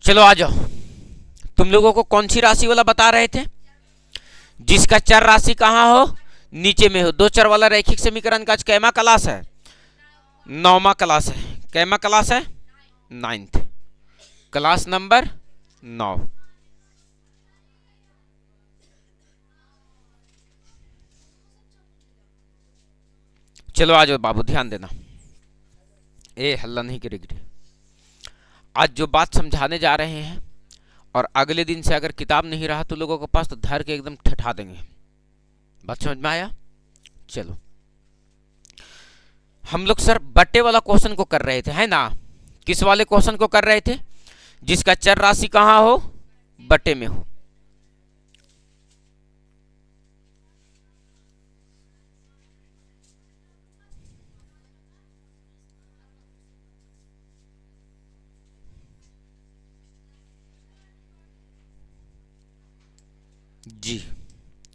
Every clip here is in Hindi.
चलो आ जाओ। तुम लोगों को कौन सी राशि वाला बता रहे थे? जिसका चर राशि कहाँ हो? नीचे में हो। दो चर वाला रैखिक समीकरण का आज कैमा क्लास है? 9वां क्लास है। कैमा क्लास है? 9th class number 9। चलो आ जाओ बाबू, ध्यान देना। ए हल्ला नहीं करेगी। आज जो बात समझाने जा रहे हैं और अगले दिन से अगर किताब नहीं रहा तो लोगों के पास, तो धर के एकदम ठठा देंगे। बात समझ में आया? चलो, हम लोग सर बट्टे वाला क्वेश्चन को कर रहे थे, है ना? किस वाले क्वेश्चन को कर रहे थे? जिसका चर राशि कहाँ हो? बट्टे में हो। जी,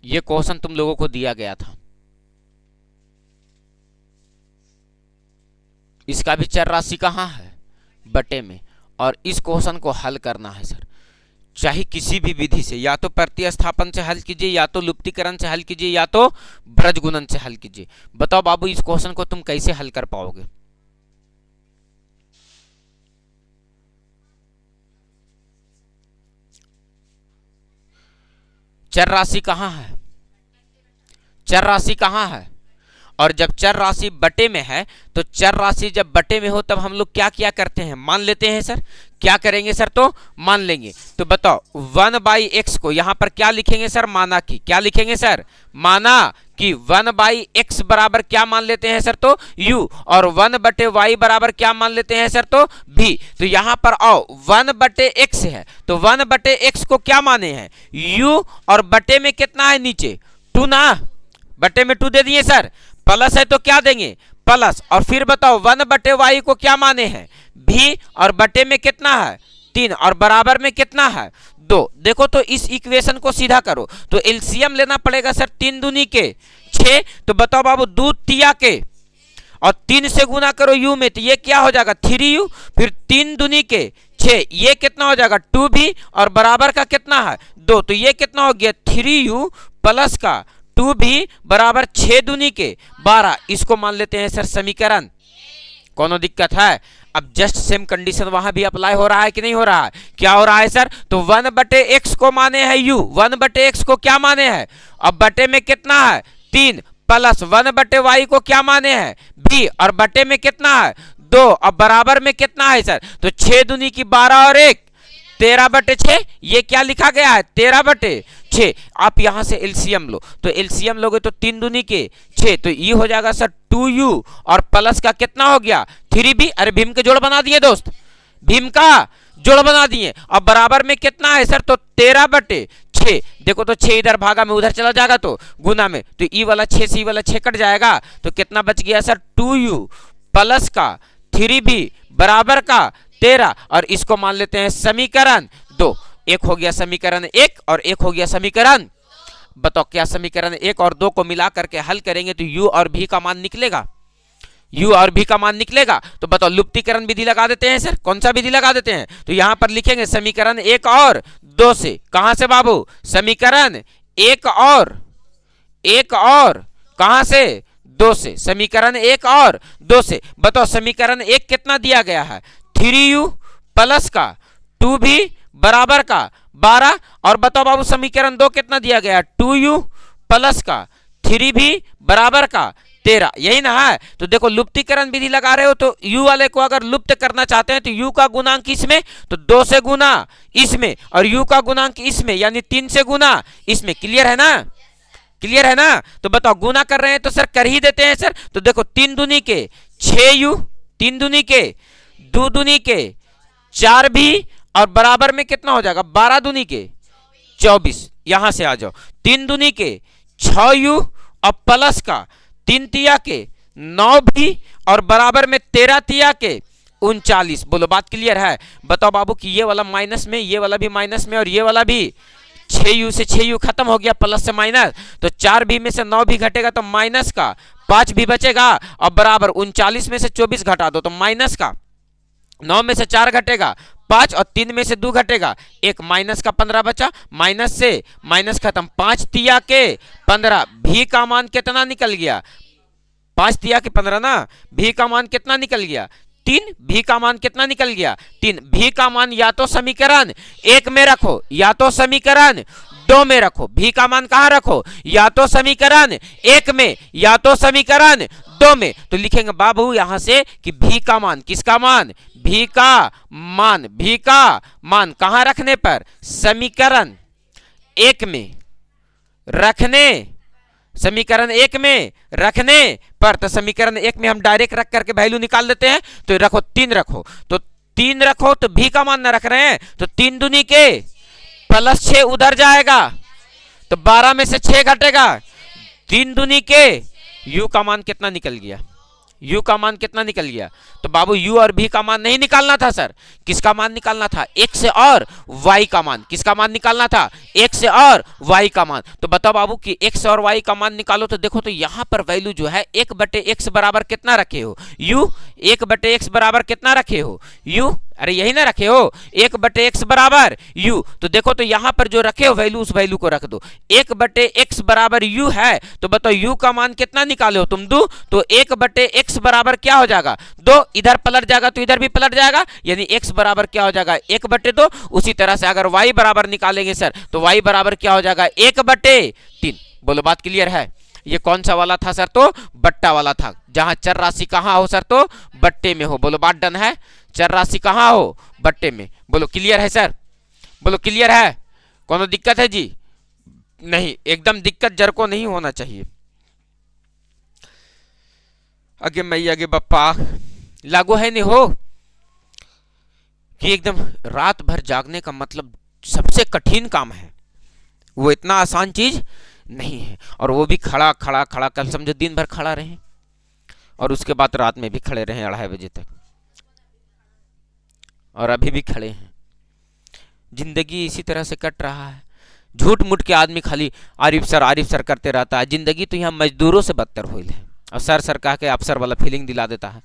ये क्वेश्चन तुम लोगों को दिया गया था। इसका भी चर राशि कहाँ है? बटे में। और इस क्वेश्चन को हल करना है सर, चाहे किसी भी विधि से, या तो प्रतिस्थापन से हल कीजिए, या तो लुप्तीकरण से हल कीजिए, या तो ब्रजगुणन से हल कीजिए। बताओ बाबू, इस क्वेश्चन को तुम कैसे हल कर पाओगे? चर राशि कहाँ है? चर राशि कहाँ है? और जब चर राशि बटे में है, तो चर राशि जब बटे में हो तब हम लोग क्या क्या करते हैं? मान लेते हैं सर। क्या करेंगे सर? तो मान लेंगे। तो बताओ 1/x को यहां पर क्या लिखेंगे सर? माना कि। क्या लिखेंगे सर? माना कि 1/x बराबर क्या मान लेते हैं सर? तो u। और 1/y बराबर क्या मान लेते हैं सर? तो v। तो यहां पर आओ, 1/x है तो 1/x को क्या माने हैं? u। और बटे में कितना है? नीचे 2 ना, बटे में 2 दे दिए सर। प्लस है तो क्या देंगे? प्लस। और फिर बताओ 1/y को क्या माने हैं? भी। और बटे में कितना है? 3। और बराबर में कितना है? 2। देखो तो इस इक्वेशन को सीधा करो तो एलसीएम लेना पड़ेगा सर। 3 दूनी के 6। तो बताओ बाबू, 2 तिया के और 3 से गुना करो u में, तो ये क्या हो जाएगा? 3u। फिर 3 दूनी के 6, ये कितना हो जाएगा? 2v। और बराबर का कितना है? 2। तो ये कितना हो गया? 3u प्लस का 2v बराबर 6 दूनी के 12। इसको मान लेते हैं सर समीकरण। कोनो दिक्कत है? अब जस्ट सेम कंडीशन वहां भी अप्लाई हो रहा है कि नहीं हो रहा है? क्या हो रहा है सर? तो 1/x को माने है u, 1/x को क्या माने हैं? अब बटे में कितना है? 3 प्लस 1/y को क्या माने हैं? v। और बटे में कितना है? 2। अब बराबर में कितना है सर? तो 6 दूनी की 12 और 1 13/6। ये क्या लिखा गया है? 13/6। आप यहां से एलसीएम लो, तो एलसीएम लोगे तो 3 दूनी के 6, तो ये हो जाएगा सर 2u। और प्लस का कितना हो गया? 3v। अरे भीम के जोड़ बना दिए दोस्त, भीम का जोड़ बना दिए। अब बराबर में कितना है सर? तो 13/6। देखो तो 6 इधर भागा में उधर चला जाएगा तो गुना में, तो ई वाला 6 से ई वाला 6 कट जाएगा। तो कितना बच गया सर? 2u प्लस का 3v बराबर का 13। और इसको मान लेते हैं समीकरण 2। एक हो गया समीकरण 1 और एक हो गया समीकरण। बताओ क्या समीकरण 1 और 2 को मिला करके हल करेंगे तो u और v का मान निकलेगा? u और v का मान निकलेगा। तो बताओ लुप्तीकरण विधि लगा देते हैं सर। कौन सा विधि लगा देते हैं? तो यहां पर लिखेंगे समीकरण 1 और 2 से। कहां से बाबू? समीकरण 1 और कहां से? 2 से। समीकरण 1 और 2 से। बताओ समीकरण 1 कितना दिया गया है? 3u प्लस का 2v बराबर का 12। और बताओ बाबू समीकरण 2 कितना दिया गया? 2u प्लस का 3v बराबर का 13। यही ना है? तो देखो लुप्तीकरण विधि लगा रहे हो तो u वाले को अगर लुप्त करना चाहते हैं तो u का गुणांक इसमें, तो 2 से गुना इसमें, और u का गुणांक इसमें, यानी 3 से गुना इसमें। क्लियर है ना? क्लियर है ना? तो बताओ गुना कर रहे हैं तो सर कर ही देते हैं सर। तो देखो 3 दूनी के 6u, 3 दूनी के 2 दूनी के 4v और बराबर में कितना हो जाएगा? 12 दूनी के 24। यहां से आ जाओ 3 दूनी के 6u और प्लस का 3 तिया के 9v और बराबर में 13 तिया के 39। बोलो बात क्लियर है? बताओ बाबू कि ये वाला माइनस में, ये वाला भी माइनस में, और ये वाला भी 6u से 6u खत्म हो गया, प्लस से माइनस। तो 4v में से 9v घटेगा तो माइनस का 5v बचेगा। और बराबर 39 में से 24 घटा दो तो माइनस का 9 में से 4 घटेगा 5 और 3 में से 2 घटेगा, एक माइनस का 15 बचा, माइनस से माइनस खत्म, 5 तिया के 15, भी का मान कितना निकल गया, 5 तिया के 15 ना, भी का मान कितना निकल गया 3, भी का मान कितना निकल गया 3, भी का मान या तो समीकरण 1 में रखो या तो समीकरण 2 में रखो, भी का मान कहां रखो, या तो समीकरण 1 में या तो समीकरण 2 में। तो लिखेंगे बाबू यहां से कि भी का मान, किसका मान, भी का मान, भी का मान कहां रखने पर, समीकरण 1 में रखने, समीकरण 1 में रखने पर। तो समीकरण 1 में हम डायरेक्ट रख करके वैल्यू निकाल लेते हैं। तो रखो 3 रखो, तो 3 रखो, तो भी का मान ना रख रहे हैं, तो 3 दूनी के प्लस 6 उधर जाएगा, तो 12 में से 6 घटेगा, 3 दूनी के u का मान कितना निकल गया, u का मान कितना निकल गया। तो बाबू u और v का मान नहीं निकालना था सर, किसका मान निकालना था, x और y का मान, किसका मान निकालना था, x और y का मान। तो बताओ बाबू कि x और y का मान निकालो, तो देखो तो यहाँ पर वैल्यू जो है 1/x बराबर कितना रखे हो, u, 1/x बराबर कितना रखे हो, u, अरे यही ना रखे हो, 1/x बराबर u। तो देखो तो यहाँ पर जो रखे हो वैल्यू, उस वैल्यू को रख दो, 1/x बराबर u है, तो बताओ u का मान कितना निकाले हो तुम, 2, तो 1/x बराबर क्या हो जाएगा 2, इधर पलट जाएगा तो इधर भी पलट जाएगा, यानी x बराबर क्या हो जाएगा 1/2। उसी तरह से अगर y बराबर निकालेंगे सर, तो y बराबर क्या हो जाएगा 1/3। बोलो बात क्लियर है। ये कौन सा वाला था सर, तो बट्टा वाला था, जहां चर राशि कहां हो सर, तो बट्टे में हो। बोलो बात डन है, चर राशि कहां हो, बट्टे में। बोलो क्लियर है सर, बोलो क्लियर है, कोनो दिक्कत है जी, नहीं, एकदम दिक्कत जर को नहीं होना चाहिए। आगे मई आगे बप्पा लागू है नहीं हो कि एकदम रात भर जागने का मतलब सबसे कठिन काम है, वो इतना आसान चीज नहीं है। और वो भी खड़ा खड़ा खड़ा, कल समझो दिन भर खड़ा रहे और उसके बाद रात में भी खड़े रहे 2:30 बजे तक, और अभी भी खड़े हैं। जिंदगी इसी तरह से कट रहा है, झूठ मूठ के आदमी खाली आरिफ सर करते रहता है। जिंदगी तो यहाँ मजदूरों से बदतर हुई है, और सर कह के अफसर वाला फीलिंग दिला देता है।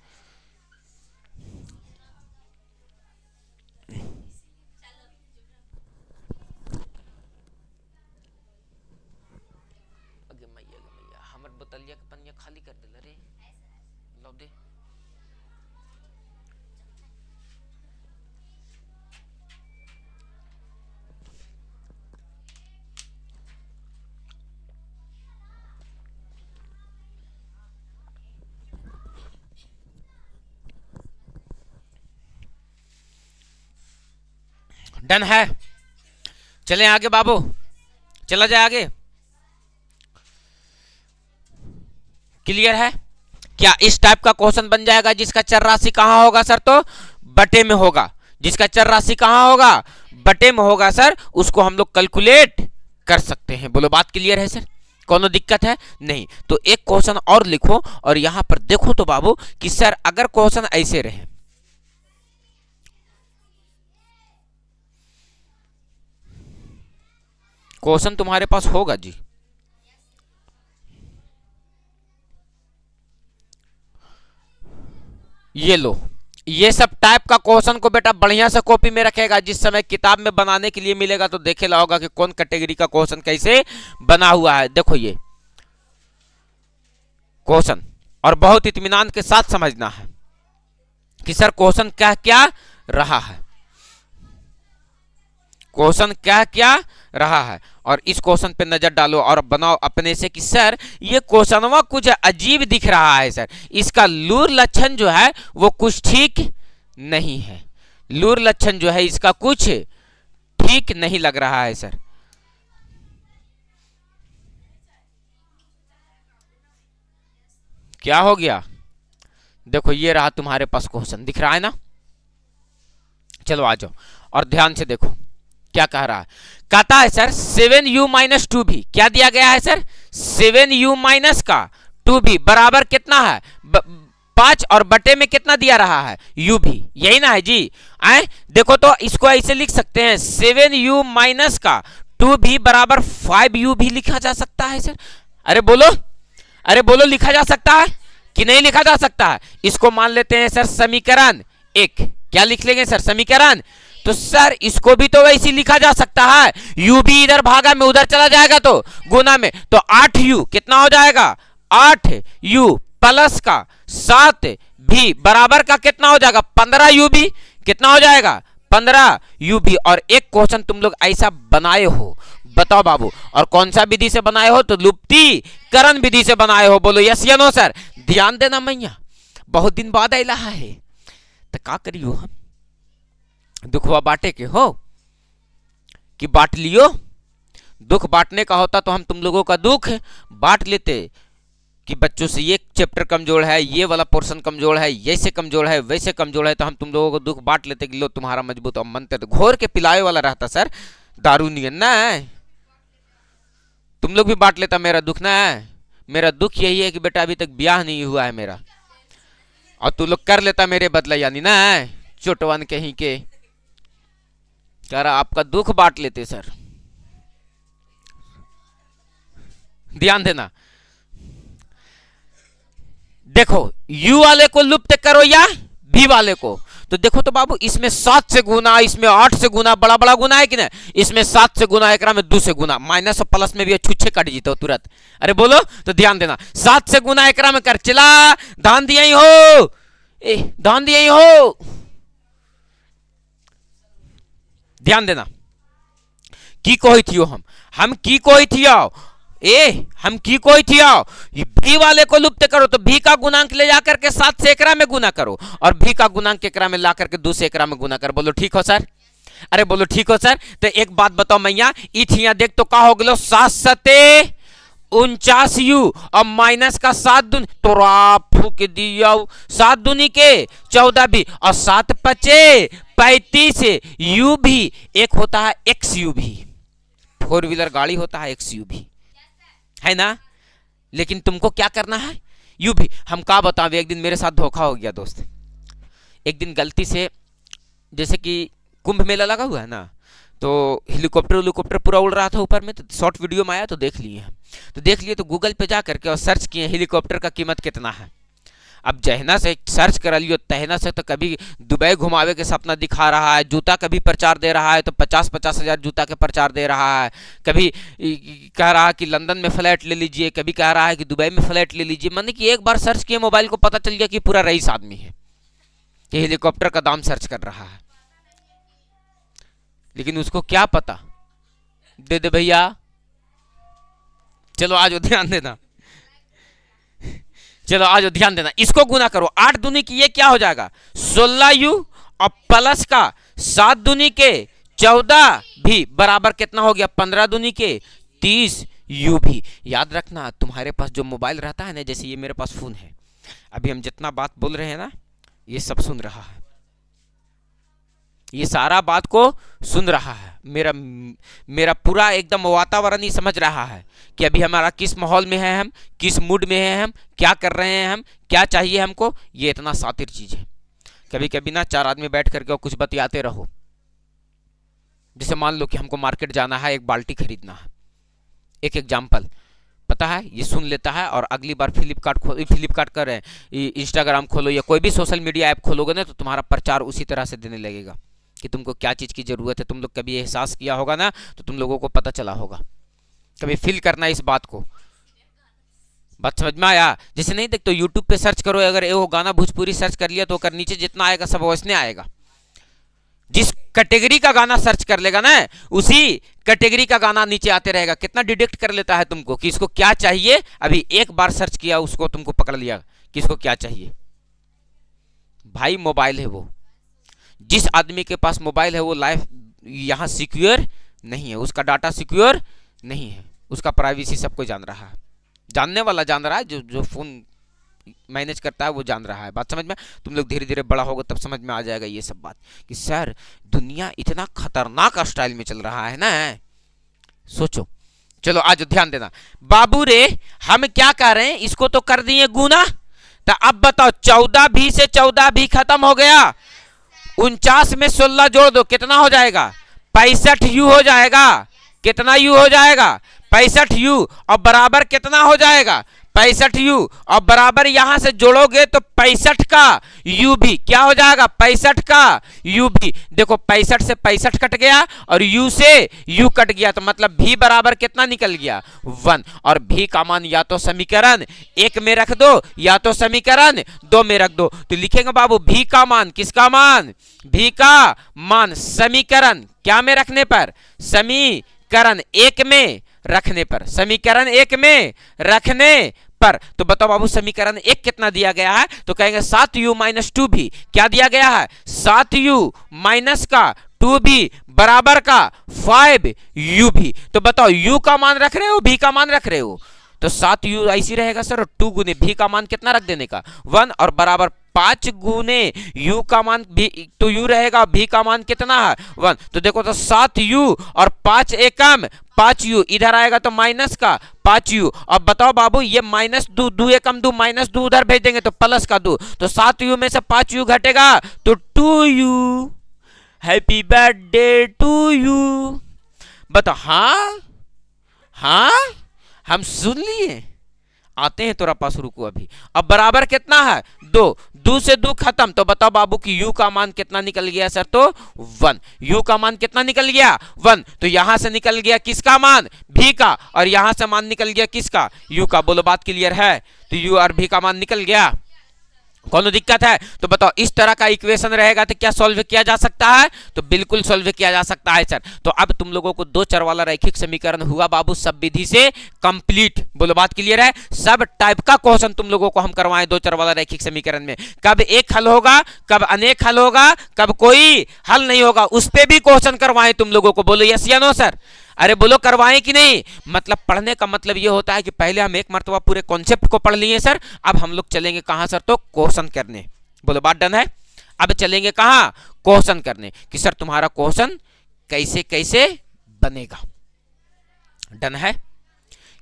हमर बोतलिया के पनिया खाली कर दे रे, लो दे। डन है, चले आगे बाबू, चला जाए आगे। क्लियर है, क्या इस टाइप का क्वेश्चन बन जाएगा जिसका चर राशि कहां होगा सर, तो बटे में होगा, जिसका चर राशि कहां होगा, बटे में होगा सर, उसको हम लोग कैलकुलेट कर सकते हैं। बोलो बात क्लियर है सर, कोनो दिक्कत है नहीं। तो एक क्वेश्चन और लिखो, और यहां पर देखो तो बाबू कि सर अगर क्वेश्चन ऐसे रहे, क्वेश्चन तुम्हारे पास होगा जी, ये लो, ये सब टाइप का क्वेश्चन को बेटा बढ़िया से कॉपी में रखेगा, जिस समय किताब में बनाने के लिए मिलेगा तो देखे ला होगा कि कौन कैटेगरी का क्वेश्चन कैसे बना हुआ है। देखो ये क्वेश्चन, और बहुत इत्मीनान के साथ समझना है कि सर क्वेश्चन क्या क्या रहा है, क्वेश्चन क्या क्या रहा है, और इस क्वेश्चन पे नजर डालो और बनाओ अपने से कि सर ये क्वेश्चनवा कुछ अजीब दिख रहा है सर, इसका लूर लक्षण जो है वो कुछ ठीक नहीं है, लूर लक्षण जो है इसका कुछ ठीक नहीं लग रहा है सर। क्या हो गया, देखो ये रहा तुम्हारे पास क्वेश्चन, दिख रहा है ना। चलो आ जाओ और ध्यान से देखो क्या कह रहा है, कहता है सर 7u माइनस 2b, क्या दिया गया है सर 7u माइनस का 2b बराबर कितना है 5, और बटे में कितना दिया रहा है u भी, यही ना है जी। आए देखो तो इसको ऐसे लिख सकते हैं 7u माइनस का 2b बराबर 5u भी लिखा जा सकता है सर। अरे बोलो, अरे बोलो, लिखा जा सकता है कि नहीं लिखा जा सकता है। इसको मान लेते हैं सर समीकरण 1, क्या लिख लेंगे सर समीकरण, तो सर इसको भी तो वैसे लिखा जा सकता है, u भी इधर भागा में उधर चला जाएगा तो गुना में, तो 8u कितना हो जाएगा, 8u प्लस का 7v बराबर का कितना हो जाएगा, 15u भी कितना हो जाएगा, 15u भी। और एक क्वेश्चन तुम लोग ऐसा बनाए हो, बताओ बाबू, और कौन सा विधि से बनाए हो, तो लुप्तीकरण विधि से बनाए हो। बोलो यस या नो सर। ध्यान देना मैया, बहुत दिन बाद अला है तो का करियो, हम दुखवा बांटे के हो कि बांट लियो, दुख बांटने का होता तो हम तुम लोगों का दुख बांट लेते कि बच्चों से ये चैप्टर कमजोर है, ये वाला पोर्शन कमजोर है, ऐसे कमजोर है, वैसे कमजोर है, तो हम तुम लोगों को दुख बांट लेते कि लो तुम्हारा मजबूत, और मनते तो घोर के पिलाए वाला रहता सर, दारू नहीं ना है। तुम लोग भी बांट लेता मेरा दुख ना है। मेरा दुख यही है कि बेटा अभी तक ब्याह नहीं हुआ है मेरा, और तू लोग कर लेता मेरे बदला, यानी ना है चोटवन कहीं के, कह रहा आपका दुख बांट लेते सर। ध्यान देना, देखो u वाले को लुप्त करो या v वाले को, तो देखो तो बाबू इसमें 7 से गुना, इसमें 8 से गुना, बड़ा बड़ा गुना है कि ना, इसमें 7 से गुना, एक में 2 से गुना, माइनस और प्लस में भी छुच्छे कट जीते हो तुरंत। अरे बोलो तो ध्यान देना, 7 से गुना एक में कर चला, धान दिया ही हो, धान दिया ही हो। ध्यान देना, की कोई थियो, हम की कोई थियो, हम की कोई थी आओ, भी वाले को लुप्त करो तो भी का गुणांक ले जाकर के 7 से एकरा में गुना करो, और भी का गुणांक एकरा में ला करके 2 से एकरा में गुना कर। बोलो ठीक हो सर, अरे बोलो ठीक हो सर। तो एक बात बताओ मैया, इथिया देख तो का हो गलो, 7 सते 49u और माइनस का 7 दूनी, तो फूक दिया 7 दूनी के 14 भी, और 7 पचे 35 u भी, एक होता है XU भी, 4 व्हीलर गाड़ी होता है XU भी, है ना। लेकिन तुमको क्या करना है, यू भी। हम का बताओ, एक दिन मेरे साथ धोखा हो गया दोस्त। एक दिन गलती से, जैसे कि कुंभ मेला लगा हुआ है ना, तो हेलीकॉप्टर पूरा उड़ रहा था ऊपर में, तो शॉर्ट वीडियो में आया तो देख लिए हम, तो देख लिए तो गूगल पे जा करके और सर्च किए हेलीकॉप्टर का कीमत कितना है। अब जहना से सर्च कर लियो, तहना से तो कभी दुबई घुमावे के सपना दिखा रहा है, जूता कभी प्रचार दे रहा है तो 50-50 हज़ार जूता के प्रचार दे रहा है, कभी कह रहा है कि लंदन में फ्लैट ले लीजिए, कभी कह रहा है कि दुबई में फ्लैट ले लीजिए। माने कि एक बार सर्च किए मोबाइल को पता चल गया कि पूरा रईस आदमी है कि हेलीकॉप्टर का दाम सर्च कर रहा है। लेकिन उसको क्या पता, दे दे भैया, चलो आज ध्यान देना, चलो आज ध्यान देना, इसको गुना करो, 8 दूनी की ये क्या हो जाएगा 16u और प्लस का 7 दूनी के 14 भी बराबर कितना हो गया 15 दूनी के 30u भी। याद रखना, तुम्हारे पास जो मोबाइल रहता है ना, जैसे ये मेरे पास फोन है, अभी हम जितना बात बोल रहे हैं ना, ये सब सुन रहा है, ये सारा बात को सुन रहा है, मेरा पूरा एकदम वातावरण ही समझ रहा है कि अभी हमारा किस माहौल में है, हम किस मूड में है, हम क्या कर रहे हैं, हम क्या चाहिए हमको। ये इतना सातिर चीज है। कभी कभी ना 4 आदमी बैठ करके और कुछ बतियाते रहो, जैसे मान लो कि हमको मार्केट जाना है, एक बाल्टी खरीदना है, एक एग्जाम्पल पता है, ये सुन लेता है, और अगली बार फ्लिपकार्ट कर रहे हैं, इंस्टाग्राम खोलो या कोई भी सोशल मीडिया ऐप खोलोगे ना, तो तुम्हारा प्रचार उसी तरह से देने लगेगा कि तुमको क्या चीज़ की ज़रूरत है। तुम लोग कभी एहसास किया होगा ना, तो तुम लोगों को पता चला होगा, कभी फील करना इस बात को। बात समझ में आया? जैसे नहीं देख तो यूट्यूब पे सर्च करो, अगर वो गाना भोजपुरी सर्च कर लिया तो कर नीचे जितना आएगा सब वैसने आएगा। जिस कैटेगरी का गाना सर्च कर लेगा ना, उसी कैटेगरी का गाना नीचे आते रहेगा। कितना डिटेक्ट कर लेता है तुमको कि इसको क्या चाहिए। अभी एक बार सर्च किया, उसको तुमको पकड़ लिया कि इसको क्या चाहिए। भाई मोबाइल है वो, जिस आदमी के पास मोबाइल है वो लाइफ यहाँ सिक्योर नहीं है, उसका डाटा सिक्योर नहीं है, उसका प्राइवेसी सब कोई जान रहा है, जानने वाला जान रहा है, जो फोन मैनेज करता है वो जान रहा है। बात समझ में? तुम लोग धीरे धीरे बड़ा होगा तब समझ में आ जाएगा ये सब बात कि सर दुनिया इतना खतरनाक स्टाइल में चल रहा है ना, सोचो। चलो आज ध्यान देना। बाबू रे हम क्या कर रहे हैं, इसको तो कर दिए गुना, तो अब बताओ 14 भी से 14 भी खत्म हो गया, 49 में 16 जोड़ दो, कितना हो जाएगा 65u हो जाएगा। कितना u हो जाएगा 65u, और बराबर कितना हो जाएगा 65u और बराबर यहां से जोड़ोगे तो 65 का u भी क्या हो जाएगा, 65 का u भी। देखो 65 से 65 कट गया और u से u कट गया, तो मतलब v बराबर कितना निकल गया, 1। और v का मान या तो समीकरण 1 में रख दो या तो समीकरण 2 में रख दो। तो लिखेंगे बाबू v का मान, किसका मान, v का मान समीकरण क्या में रखने पर, समीकरण 1 में रखने पर, समीकरण 1 में रखने पर। तो बताओ बाबू समीकरण 1 कितना दिया गया है, तो कहेंगे 7u माइनस 2 भी क्या दिया गया है, 7u माइनस का 2 भी बराबर का 5u भी। तो बताओ u का मान रख रहे हो, v का मान रख रहे हो, तो 7u ऐसी रहेगा सर, 2 गुने v का मान कितना रख देने का 1 और बराबर 5 गुने u का मान भी तो u रहेगा, v का मान कितना है 1। तो देखो तो 7u और 5 एकम 5u इधर आएगा तो माइनस का 5u। अब बताओ बाबू ये माइनस 2 2 एकम 2 माइनस 2 उधर भेज देंगे तो प्लस का 2, तो 7u में से 5u घटेगा तो 2u। Happy birthday to you. बताओ हाँ हाँ हम सुन लिए, आते हैं तोरा पास, रुको अभी। अब बराबर कितना है 2, 2 से 2 खत्म, तो बताओ बाबू कि u का मान कितना निकल गया सर, तो 1। u का मान कितना निकल गया 1, तो यहां से निकल गया किसका मान, v का, और यहां से मान निकल गया किसका, u का। बोलो बात क्लियर है, तो u और v का मान निकल गया, कौन दिक्कत है। तो बताओ इस तरह का इक्वेशन रहेगा तो क्या सॉल्व किया जा सकता है, तो बिल्कुल सॉल्व किया जा सकता है सर। तो अब तुम लोगों को 2 चर वाला रैखिक समीकरण हुआ बाबू सब विधि से कंप्लीट। बोलो बात क्लियर है, सब टाइप का क्वेश्चन तुम लोगों को हम करवाएं 2 चर वाला रैखिक समीकरण में। कब एक हल होगा, कब अनेक हल होगा, कब कोई हल नहीं होगा, उस पर भी क्वेश्चन करवाएं तुम लोगों को। बोलो यस या नो सर, अरे बोलो करवाएं कि नहीं। मतलब पढ़ने का मतलब ये होता है कि पहले हम एक मर्तबा पूरे कॉन्सेप्ट को पढ़ लिए सर, अब हम लोग चलेंगे कहां सर, तो क्वेश्चन करने। बोलो बात डन है, अब चलेंगे कहां, क्वेश्चन करने कि सर तुम्हारा क्वेश्चन कैसे कैसे बनेगा। डन है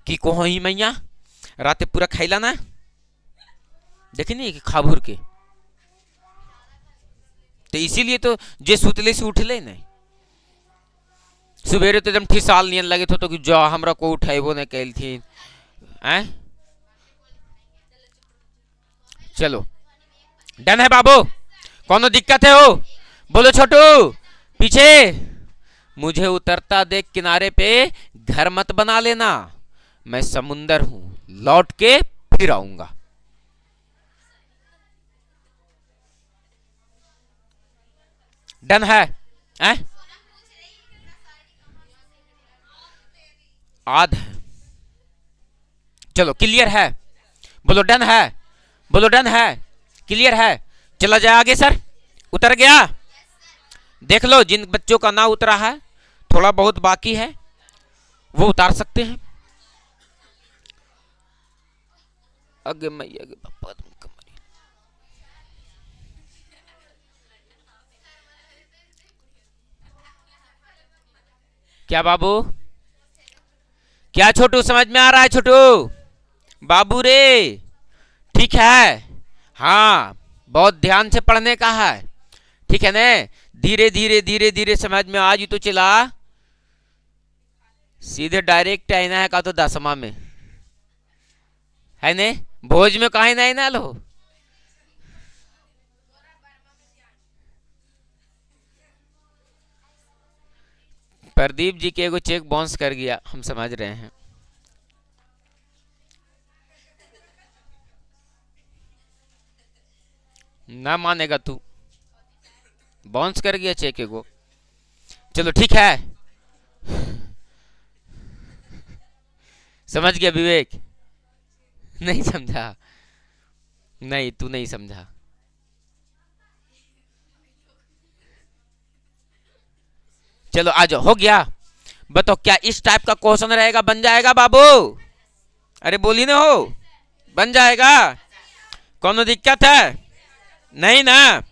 कि कोहो ही मैया रात पूरा खैला ना देखे नहीं कि खाभुर के, तो इसीलिए तो जे सुतले से उठले नहीं, सुबेरे तो एकदम ठिसाल नियन लगे तो कि जो हमरा को उठेबो नहीं कैल थी। चलो डन है बाबू, कौन दिक्कत है हो, बोलो छोटू पीछे। मुझे उतरता देख किनारे पे घर मत बना लेना, मैं समुंदर हूं, लौट के फिर आऊंगा। डन है, आध है, चलो क्लियर है, बोलो डन है, बोलो डन है, क्लियर है। चला जाए आगे सर, उतर गया। देख लो जिन बच्चों का ना उतरा है, थोड़ा बहुत बाकी है, वो उतार सकते हैं। अगे मैया के पापा क्या बाबू, क्या छोटू समझ में आ रहा है छोटू, बाबू रे ठीक है, हाँ बहुत ध्यान से पढ़ने का है, ठीक है ने, धीरे धीरे धीरे धीरे समझ में आज तो चला, सीधे डायरेक्ट आना है का तो 10वां में है ने, भोज में कहीं नहीं ना लो। प्रदीप जी के एगो चेक बाउंस कर गया, हम समझ रहे हैं। ना मानेगा तू, बाउंस कर गया चेक एगो। चलो ठीक है, समझ गया विवेक, नहीं समझा, नहीं तू नहीं समझा। चलो आ जाओ, हो गया। बताओ क्या इस टाइप का क्वेश्चन रहेगा, बन जाएगा बाबू, अरे बोली ना हो, बन जाएगा, कौन दिक्कत है नहीं ना।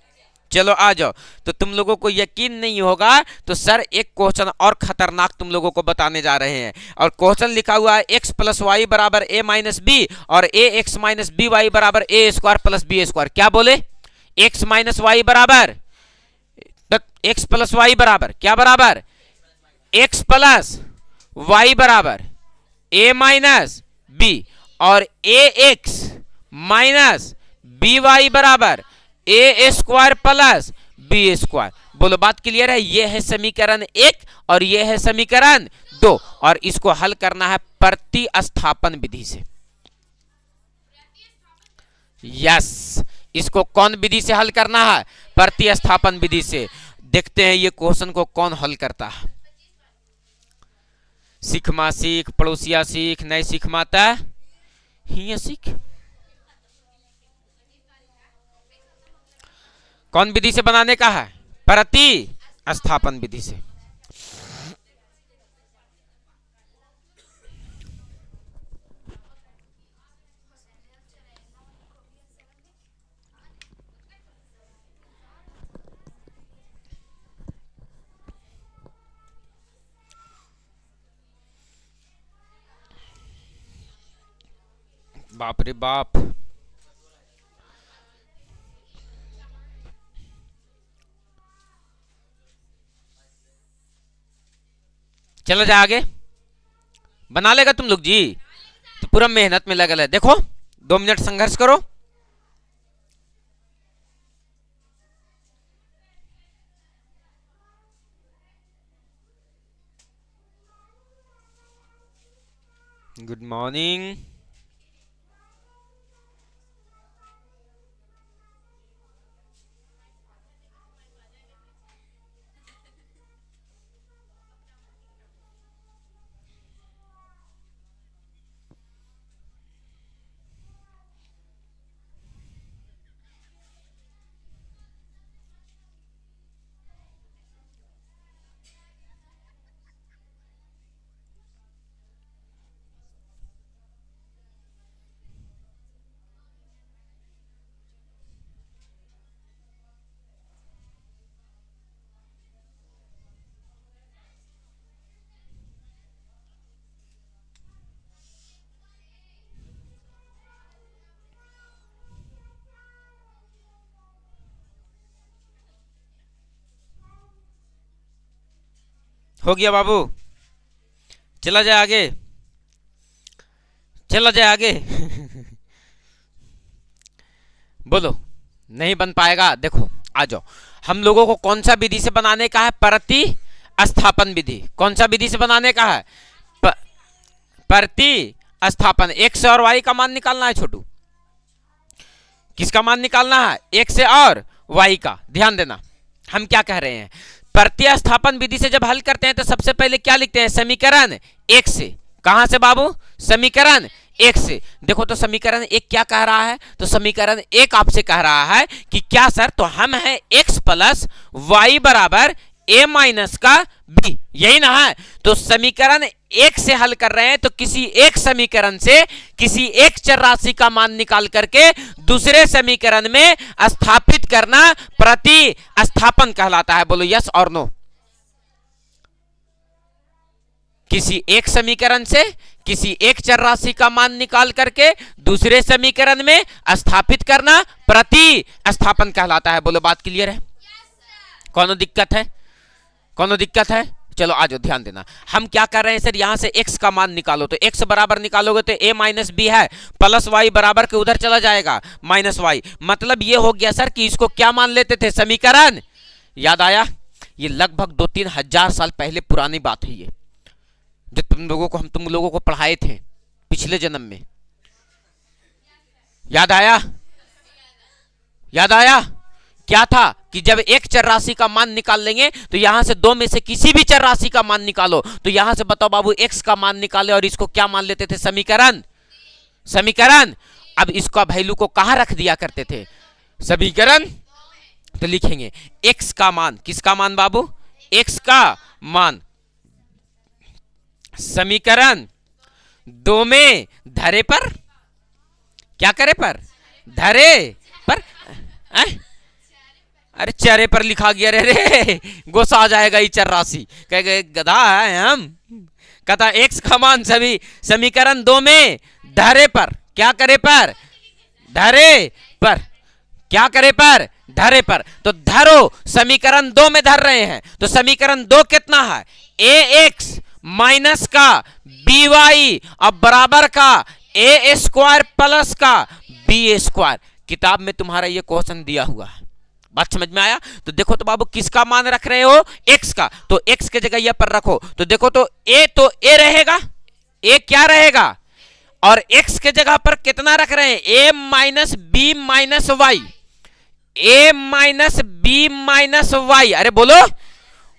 चलो आ जाओ। तो तुम लोगों को यकीन नहीं होगा तो सर एक क्वेश्चन और खतरनाक तुम लोगों को बताने जा रहे हैं, और क्वेश्चन लिखा हुआ है x प्लस वाई बराबर ए माइनस बी और ए एक्स माइनस बी वाई बराबर ए स्क्वायर प्लस बी स्क्वायर। क्या बोले, x माइनस वाई बराबर, x प्लस वाई बराबर क्या बराबर, x प्लस वाई बराबर ए माइनस बी और ए एक्स माइनस बी वाई बराबर ए स्क्वायर प्लस बी स्क्वायर। बोलो बात क्लियर है? ये है समीकरण 1 और ये है समीकरण 2 और इसको हल करना है प्रतिस्थापन विधि से। यस, इसको कौन विधि से हल करना है? प्रतिस्थापन विधि से। देखते हैं ये क्वेश्चन को कौन हल करता है। सीख माँ सीख, पड़ोसिया सीख, नहीं सीख माता ही सीख। कौन विधि से बनाने का है? प्रतिस्थापन विधि से। बाप रे बाप, चलो जा आगे। बना लेगा तुम लोग जी? तो पूरा मेहनत में लगा है। देखो 2 मिनट संघर्ष करो। Good morning. हो गया बाबू, चला जाए आगे, चला जाए आगे। बोलो नहीं बन पाएगा? देखो आ जाओ। हम लोगों को कौन सा विधि से बनाने का है? प्रतिस्थापन विधि। कौन सा विधि से बनाने का है? प्रतिस्थापन। एक्स और वाई का मान निकालना है छोटू। किसका मान निकालना है? एक्स और वाई का। ध्यान देना हम क्या कह रहे हैं। प्रतिस्थापन विधि से जब हल करते हैं तो सबसे पहले क्या लिखते हैं? समीकरण 1 से। कहां से बाबू? समीकरण 1 से। देखो तो समीकरण 1 क्या कह रहा है? तो समीकरण 1 आपसे कह रहा है कि क्या सर? तो हम है x प्लस वाई बराबर a माइनस का b, यही ना है? तो समीकरण 1 से हल कर रहे हैं तो किसी एक समीकरण से किसी एक चर राशि का मान निकाल करके दूसरे समीकरण में स्थापित करना प्रतिस्थापन कहलाता है। बोलो यस और नो। किसी एक समीकरण से किसी एक चर राशि का मान निकाल करके दूसरे समीकरण में स्थापित करना प्रतिस्थापन कहलाता है। बोलो बात क्लियर है? कौन दिक्कत है? कौन दिक्कत है? चलो आ जाओ, ध्यान देना। हम क्या कर रहे हैं सर? यहां से x का मान निकालो तो x बराबर निकालोगे तो a माइनस बी है, प्लस वाई बराबर के उधर चला जाएगा माइनस वाई। मतलब ये हो गया सर कि इसको क्या मान लेते थे? समीकरण। याद आया? ये लगभग 2-3 हजार साल पहले पुरानी बात है ये, जो तुम लोगों को पढ़ाए थे पिछले जन्म में। याद आया? याद आया? क्या था कि जब एक चर राशि का मान निकाल लेंगे तो यहां से 2 में से किसी भी चर राशि का मान निकालो तो यहां से बताओ बाबू x का मान निकाले और इसको क्या मान लेते थे? समीकरण। समीकरण। अब इसका वैल्यू को कहां रख दिया करते थे? समीकरण। तो लिखेंगे x का मान। किसका मान बाबू? x का मान समीकरण 2 में धरे पर। क्या करे पर? धरे पर। अरे चेहरे पर लिखा गया रे, गुस्सा आ जाएगा ये चर राशि। कह गए गधा है हम। कहता x का मान सभी समीकरण 2 में धरे पर। क्या करे पर? धरे पर। क्या करे पर? धरे पर। तो धरो समीकरण 2 में धर रहे हैं तो समीकरण 2 कितना है? ax माइनस का by अब बराबर का ए स्क्वायर प्लस का बी स्क्वायर। किताब में तुम्हारा ये क्वेश्चन दिया हुआ है, बात समझ में आया? तो देखो तो बाबू किसका मान रख रहे हो, एक्स का, तो एक्स के जगह ये पर रखो, तो देखो तो ए रहेगा, ए क्या रहेगा, और एक्स के जगह पर कितना रख रहे हैं, ए माइनस बी माइनस वाई, ए माइनस बी माइनस वाई, अरे बोलो,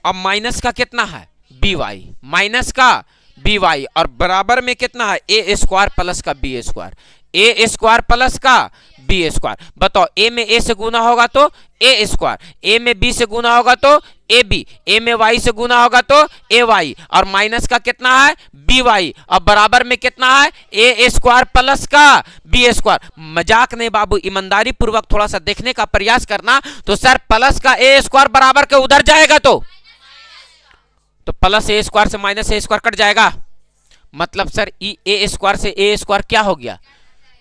अब माइनस का कितना है बी वाई, माइनस का बी वाई, और बराबर में कितना है ए स्क्वायर प्लस का बी स्क्वायर, ए स्क्वायर प्लस का बी स्क्वायर। बताओ ए में ए से गुना होगा तो ए स्क्वायर, ए में बी से गुना होगा तो ए बी, ए में वाई से गुना होगा तो ए वाई, और माइनस का कितना है बी वाई, और बराबर में कितना है ए स्क्वायर प्लस का बी स्क्वायर। मजाक नहीं बाबू, ईमानदारी पूर्वक थोड़ा सा देखने का प्रयास करना। तो सर प्लस का ए स्क्वायर बराबर के उधर जाएगा तो प्लस ए स्क्वायर से माइनस ए स्क्वायर कट जाएगा, मतलब सर ए स्क्वायर से ए स्क्वायर क्या हो गया,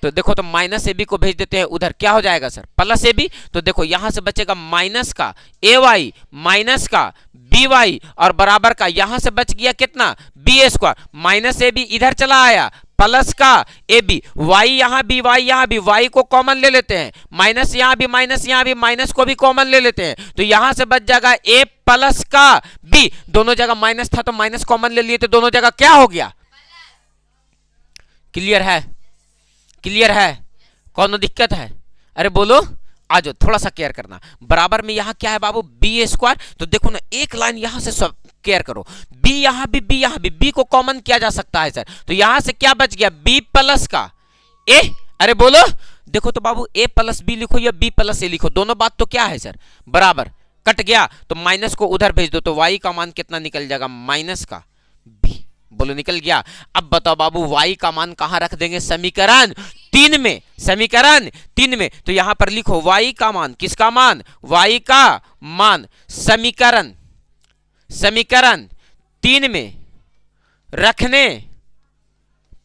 तो देखो तो माइनस ए बी को भेज देते हैं उधर, क्या हो जाएगा सर प्लस ए बी। तो देखो यहां से बचेगा माइनस का ए वाई माइनस का बी वाई, और बराबर का यहां से बच गया कितना b square, minus a b इधर चला आया प्लस का ए बी, वाई यहां बी वाई यहां भी, वाई को कॉमन ले लेते हैं, माइनस यहां भी माइनस यहां भी, माइनस को भी कॉमन ले लेते हैं, तो यहां से बच जाएगा ए प्लस का बी, दोनों जगह माइनस था तो माइनस कॉमन ले लिए तो दोनों जगह क्या हो गया, क्लियर है, क्लियर है, कौन दिक्कत है, अरे बोलो आ जाओ, थोड़ा सा केयर करना। बराबर में यहां क्या है बाबू बी स्क्वायर, तो देखो ना एक लाइन यहां से सब केयर करो, बी यहां भी बी यहां भी, बी को कॉमन किया जा सकता है सर, तो यहां से क्या बच गया बी प्लस का ए, अरे बोलो, देखो तो बाबू ए प्लस बी लिखो या बी प्लस ए लिखो, दोनों बात तो क्या है सर बराबर, कट गया तो माइनस को उधर भेज दो, तो वाई का मान कितना निकल जाएगा माइनस का बी, बोलो निकल गया। अब बताओ बाबू y का मान कहां रख देंगे, समीकरण 3 में, समीकरण 3 में, तो यहां पर लिखो y का मान, किसका मान, y का मान समीकरण 3 में रखने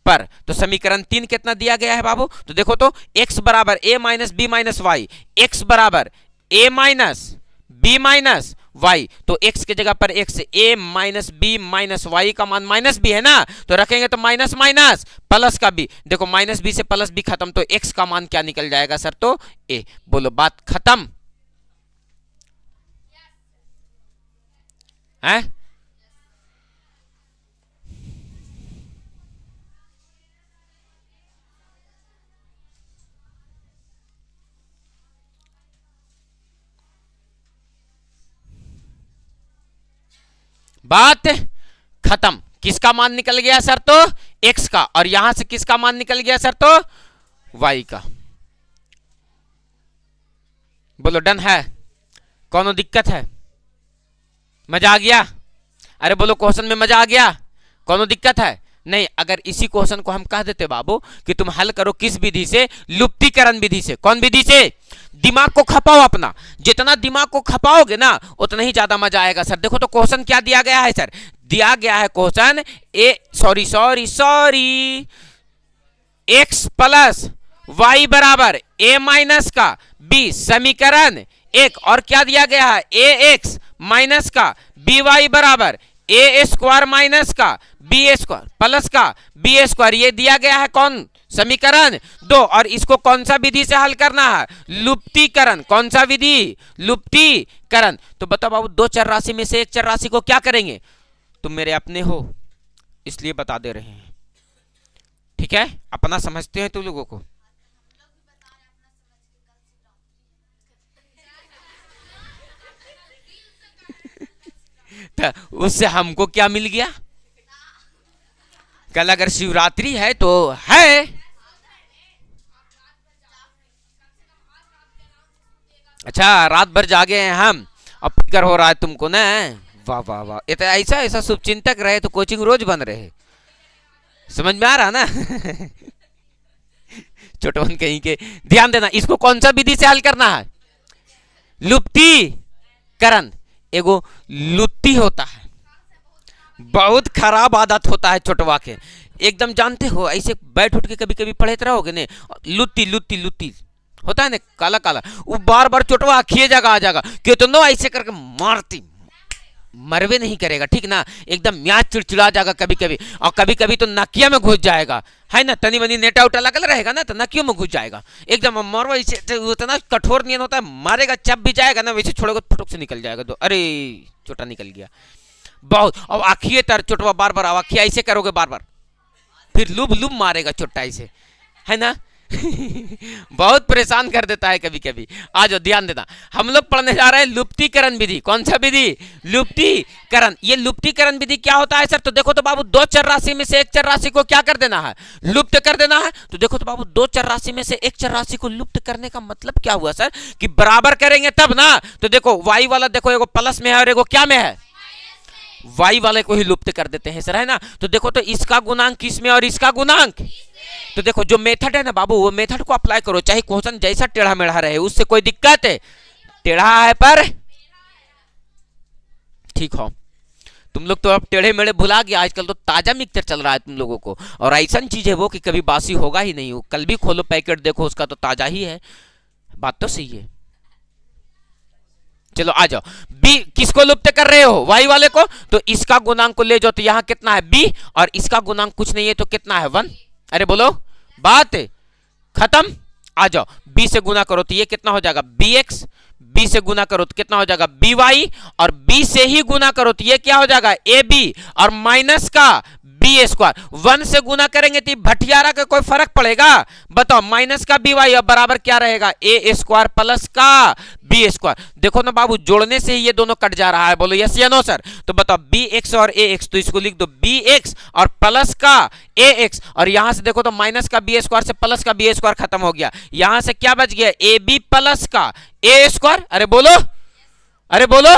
पर, तो समीकरण 3 कितना दिया गया है बाबू, तो देखो तो x बराबर a minus b minus y, x बराबर a minus b minus y, तो x के जगह पर x a minus b minus y का मान माइनस बी है ना, तो रखेंगे तो माइनस माइनस प्लस का बी, देखो माइनस बी से प्लस बी खत्म, तो x का मान क्या निकल जाएगा सर, तो a, बोलो बात खत्म है। बात खत्म, किसका मान निकल गया सर, तो x का, और यहां से किसका मान निकल गया सर, तो y का, बोलो डन है, कौन दिक्कत है, मजा आ गया, अरे बोलो क्वेश्चन में मजा आ गया, कौन दिक्कत है नहीं। अगर इसी क्वेश्चन को हम कह देते बाबू कि तुम हल करो किस विधि से, लुप्तीकरण विधि से, कौन विधि से, दिमाग को खपाओ अपना, जितना दिमाग को खपाओगे ना उतना ही ज्यादा मजा आएगा सर। देखो तो क्वेश्चन क्या दिया गया है सर, दिया गया है question sorry x plus y बराबर ए माइनस का बी, समीकरण 1, और क्या दिया गया है ए एक्स माइनस का बी वाई बराबर ए स्क्वायर माइनस का बी स्क्वायर प्लस का बी स्क्वायर, ये दिया गया है कौन, समीकरण 2, और इसको कौन सा विधि से हल करना है, लुप्तीकरण, कौन सा विधि, लुप्तीकरण। तो बताओ बाबू दो चर राशि में से एक चर राशि को क्या करेंगे, तुम मेरे अपने हो इसलिए बता दे रहे हैं, ठीक है, अपना समझते हैं तुम लोगों को, तो उससे हमको क्या मिल गया, कल अगर शिवरात्रि है तो है, अच्छा रात भर जागे हैं हम, अब फिक्र हो रहा है तुमको ना, वाह वाह वाह, ये तो ऐसा ऐसा शुभचिंतक रहे तो कोचिंग रोज बन रहे, समझ में आ रहा ना छोटवन कहीं के, ध्यान देना, इसको कौन सा विधि से हल करना है, लुप्तीकरण। एगो लुत्ती होता है, बहुत खराब आदत होता है छोटवा के, एकदम जानते हो, ऐसे बैठ उठ के कभी कभी पढ़ते रहोगे ने, लुत्ती लुत्ती लुत्ती होता है ना, काला काला, वो बार बार छोटवा आखिए जगह आ जाएगा, कितनों ऐसे करके मारती, मरवे नहीं करेगा, ठीक ना, एकदम म्याज चिड़चिड़ा जाएगा कभी कभी, और कभी कभी तो नकिया में घुस जाएगा, है ना, तनी मनी नेटा उटा लगल रहेगा ना तो नकियों में घुस जाएगा एकदम। मरवा इसे उतना कठोर नियन होता है, मारेगा चप भी जाएगा ना, वैसे छोड़ेगा फटक से निकल जाएगा। तो अरे चोटा निकल गया बहुत। अब आखिए तर चोटवा बार बार, अब आखिया ऐसे करोगे बार बार, फिर लुब लुब मारेगा चोटा ऐसे, है ना। बहुत परेशान कर देता है कभी कभी। आ जाओ ध्यान देना, हम लोग पढ़ने जा रहे हैं लुप्तीकरण विधि। कौन सा विधि? लुप्तीकरण। ये लुप्तीकरण विधि क्या होता है सर? तो देखो तो बाबू, दो चर राशि में से एक चर राशि को क्या कर देना है? लुप्त कर देना है। तो देखो तो बाबू, दो चर राशि में से एक चर राशि को लुप्त करने का मतलब क्या हुआ सर? कि बराबर करेंगे तब ना। तो देखो वाई वाला देखो, एगो प्लस में है और एगो क्या में है? वाई वाले को ही लुप्त कर देते हैं सर, है ना। तो देखो तो इसका गुणांक किस में और इसका गुणांक, तो देखो जो मेथड है ना बाबू, वो मेथड को अप्लाई करो, चाहे क्वेश्चन जैसा टेढ़ा मेढ़ा रहे, उससे कोई दिक्कत है। टेढ़ा है पर ठीक हो। तुम लोग तो अब टेढ़े मेढ़े भुला गया, आजकल तो ताजा मिक्सचर चल रहा है तुम लोगों को। और ऐसा चीज है वो कि कभी बासी होगा ही नहीं। वो कल भी खोलो पैकेट देखो, उसका तो ताजा ही है। बात तो सही है। चलो आ जाओ, बी किसको लुप्त कर रहे हो? वाई वाले को। तो इसका गुणांक को ले जाओ, तो यहां कितना है? बी। और इसका गुणांक कुछ नहीं है तो कितना है? 1। अरे बोलो, बात खत्म। आ जाओ, बी से गुना करो तो ये कितना हो जाएगा? B x. बी से गुना करो तो कितना हो जाएगा? B y. और बी से ही गुना करो तो ये क्या हो जाएगा? A b. और माइनस का बी स्क्वायर। 1 से गुना करेंगे तो भटियारा का कोई फर्क पड़ेगा? बताओ, माइनस का बी वाई और बराबर क्या रहेगा? ए स्क्वायर प्लस का बी स्क्वायर। देखो ना बाबू, जोड़ने से ही ये दोनों कट जा रहा है। बोलो यस या नो सर? तो बताओ बी एक्स और ए एक्स, तो इसको लिख दो बी एक्स और प्लस का ए एक्स। और यहां से देखो तो माइनस का बी स्क्वायर से प्लस का बी स्क्वायर खत्म हो गया। यहां से क्या बच गया? ए बी प्लस का ए स्क्वायर। अरे बोलो, अरे बोलो,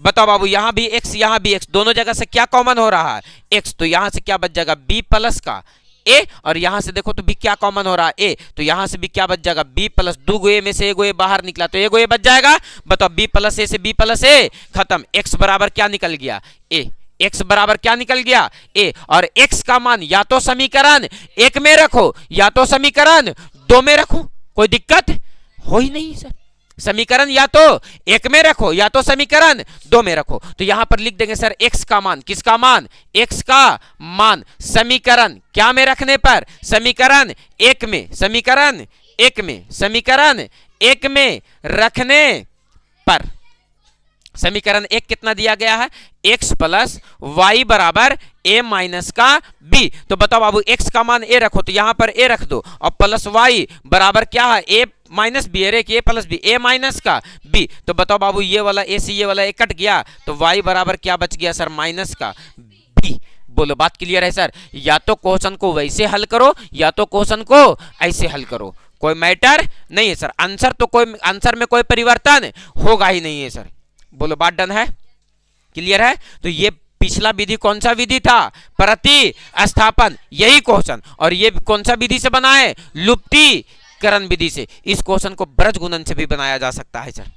बताओ बाबू, यहां भी एक्स यहां भी एक्स, दोनों जगह से क्या कॉमन हो रहा है? एक्स। तो यहां से क्या बच जाएगा? बी प्लस का ए। और यहां से देखो तो बी क्या कॉमन हो रहा है? ए। तो यहां से भी क्या बच जाएगा? B plus. दो ए में से एगो ए बाहर निकला तो एगो ए बच जाएगा। बताओ, बी प्लस ए से बी प्लस ए खत्म। एक्स बराबर क्या निकल गया? ए। एक्स बराबर क्या निकल गया? ए। और एक्स का मान या तो समीकरण 1 में रखो या तो समीकरण 2 में रखो, कोई दिक्कत हो ही नहीं सर। समीकरण या तो 1 में रखो या तो समीकरण 2 में रखो। तो यहां पर लिख देंगे सर x का मान। किसका मान? x का मान समीकरण क्या में रखने पर? समीकरण 1 में। समीकरण 1 में, समीकरण 1 में रखने पर समीकरण 1 कितना दिया गया है? x प्लस वाई बराबर a माइनस का b। तो बताओ बाबू, x का मान a रखो तो यहां पर a रख दो, और प्लस y बराबर क्या है? a minus b. अरे a plus b, a minus का b। तो बताओ बाबू, ये वाला a से ये वाला a कट गया तो y बराबर क्या बच गया सर? माइनस का b। बोलो बात क्लियर है सर? या तो क्वेश्चन को वैसे हल करो या तो क्वेश्चन को ऐसे हल करो, कोई मैटर नहीं है सर। आंसर तो कोई, आंसर में कोई परिवर्तन होगा ही नहीं है सर। बोलो बात डन है? क्लियर है? तो ये पिछला विधि कौन सा विधि था? प्रतिस्थापन, यही क्वेश्चन। और ये कौन सा विधि से बना है? लुप्तीकरण विधि से। इस क्वेश्चन को ब्रज गुणन से भी बनाया जा सकता है सर।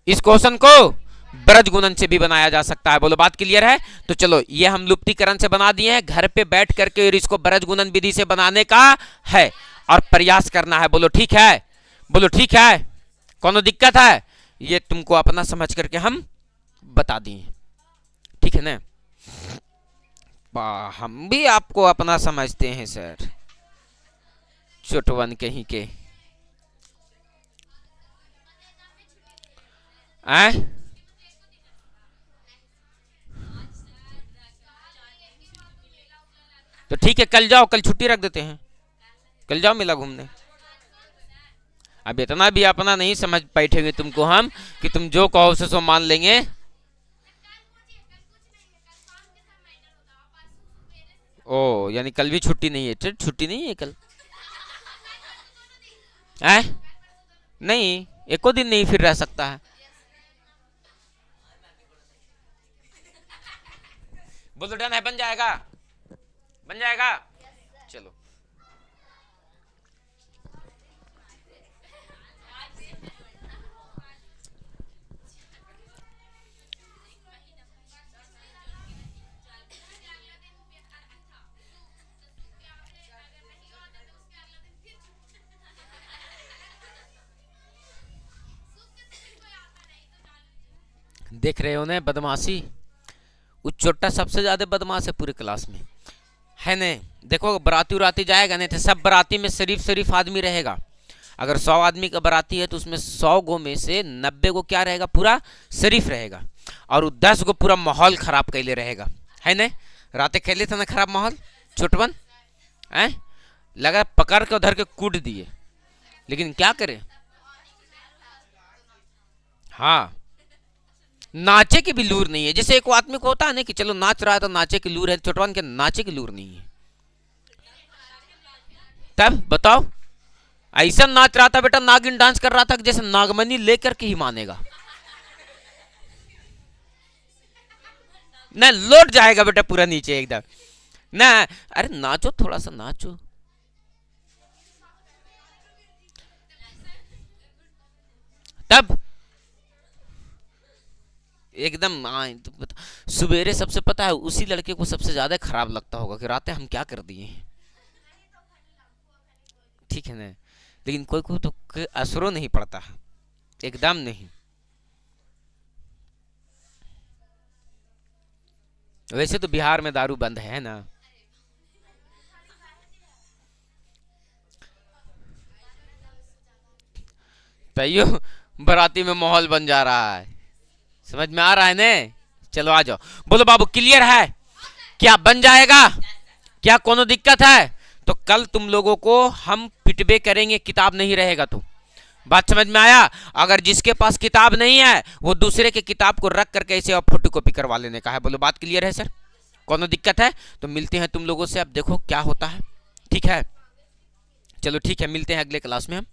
इस क्वेश्चन को ब्रज गुणन से भी बनाया जा सकता है। बोलो बात क्लियर है? तो चलो, ये हम लुप्तीकरण से बना दिए हैं। घर पे बैठ करके और इसको ब्रज गुणन विधि से बनाने का है और प्रयास करना है। बोलो ठीक है? बोलो ठीक है? कौन दिक्कत है? ये तुमको अपना समझ करके हम बता दिए, ठीक है ना। हम भी आपको अपना समझते हैं सर, चोटवन कहीं के। तो ठीक है, कल जाओ, कल छुट्टी रख देते हैं, कल जाओ मेला घूमने। अब इतना भी अपना नहीं समझ बैठेंगे तुमको हम कि तुम जो कहो सो मान लेंगे। ओ, यानी कल भी छुट्टी नहीं है? छुट्टी नहीं है कल? नहीं, एको दिन नहीं फिर रह सकता है। बोलो डन है? बन जाएगा? बन जाएगा? चलो, देख रहे हो ना बदमाशी? वो चोटा सबसे ज्यादा बदमाश है पूरे क्लास में, है नहीं। देखो बराती उराती जाएगा नहीं तो सब बराती में शरीफ शरीफ आदमी रहेगा। अगर 100 आदमी का बराती है तो उसमें 100 गो में से 90 गो क्या रहेगा, पूरा शरीफ रहेगा, और 10 गो पूरा माहौल खराब कैले रहेगा। है नहीं, रातें खेले थे ना खराब माहौल, छोटबन है लगा पकड़ के उधर के कूट दिए, लेकिन क्या करें। हाँ, नाचे की भी लूर नहीं है। जैसे एक आदमी को होता है ना कि चलो नाच रहा है तो नाचे की लूर है, छोटवान के नाचे की लूर नहीं है। तब बताओ, ऐसा नाच रहा था बेटा, नागिन डांस कर रहा था जैसे नागमणि लेकर के ही मानेगा ना, लौट जाएगा बेटा पूरा नीचे एकदम ना। अरे नाचो, थोड़ा सा नाचो। तब एकदम तो सवेरे सबसे पता है उसी लड़के को सबसे ज्यादा खराब लगता होगा कि रातें हम क्या कर दिए हैं। ठीक है ना, लेकिन कोई को तो असरो नहीं पड़ता है, एकदम नहीं। वैसे तो बिहार में दारू बंद है ना। तैयो बराती में माहौल बन जा रहा है, समझ में आ रहा है ने। चलो आ जाओ, बोलो बाबू क्लियर है, क्या बन जाएगा, क्या कोनो दिक्कत है। तो कल तुम लोगों को हम पिटबे करेंगे, किताब नहीं रहेगा तो। बात समझ में आया। अगर जिसके पास किताब नहीं है वो दूसरे के किताब को रख करके ऐसे और फोटो कॉपी करवा लेने का है। बोलो बात क्लियर है सर, कोनो दिक्कत है तो मिलते हैं तुम लोगों से, अब देखो क्या होता है। ठीक है, चलो ठीक है, मिलते हैं अगले क्लास में हम।